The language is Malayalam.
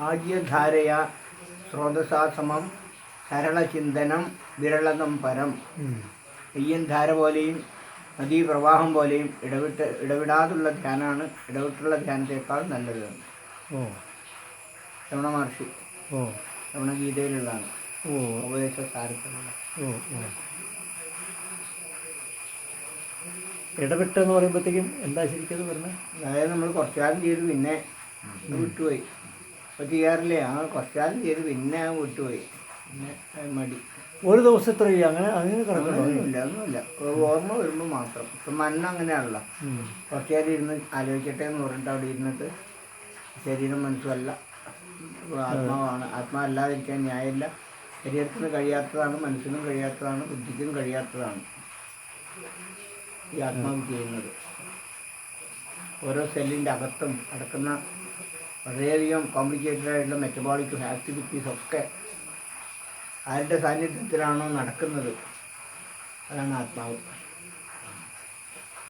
ആജ്യധാരയ സ്രോതസാസമം സരളചിന്തനം വിരളനം പരം. പെയ്യൻ ധാര പോലെയും നദീപ്രവാഹം പോലെയും ഇടവിടാതുള്ള ധ്യാനമാണ് ഇടവിട്ടുള്ള ധ്യാനത്തേക്കാൾ നല്ലത്. രമണ മഹർഷി രമണ ഗീതയിലുള്ളതാണ്. ഉപദേശസാരത്തിലുള്ള ഇടപെട്ടെന്ന് പറയുമ്പോഴത്തേക്കും എന്താ ശരിക്കും പറഞ്ഞത്? അതായത് നമ്മൾ കുറച്ചുകാലം ചെയ്ത് പിന്നെ വിട്ടുപോയി. അപ്പോൾ ചെയ്യാറില്ലേ? ആ കുറച്ചുകാലം ചെയ്ത് പിന്നെ വിട്ടുപോയി, പിന്നെ മടി. ഒരു ദിവസത്തെ അങ്ങനെ അങ്ങനെയൊന്നുമില്ല, ഒന്നുമില്ല. ഓർമ്മ വരുമ്പോൾ മാത്രം. ഇപ്പം മണ്ണ് അങ്ങനെയാണല്ലോ. കുറച്ച് നേരം ഇരുന്ന് ആലോചിക്കട്ടെ എന്ന് പറഞ്ഞിട്ട് അവിടെ ഇരുന്നിട്ട് ശരീരം മനസ്സുമല്ല ആത്മാവാണ്. ആത്മാവല്ലാതിരിക്കാൻ ന്യായമില്ല. ശരീരത്തിന് കഴിയാത്തതാണ്, മനസ്സിനും കഴിയാത്തതാണ്, ബുദ്ധിക്കും കഴിയാത്തതാണ് ഈ ആത്മാവ് ചെയ്യുന്നത്. ഓരോ സെല്ലിൻ്റെ അകത്തും നടക്കുന്ന വളരെയധികം കോംപ്ലിക്കേറ്റഡ് ആയിട്ടുള്ള മെറ്റബോളിക് ആക്ടിവിറ്റീസൊക്കെ ആരുടെ സാന്നിധ്യത്തിലാണോ നടക്കുന്നത് അതാണ് ആത്മാവ്.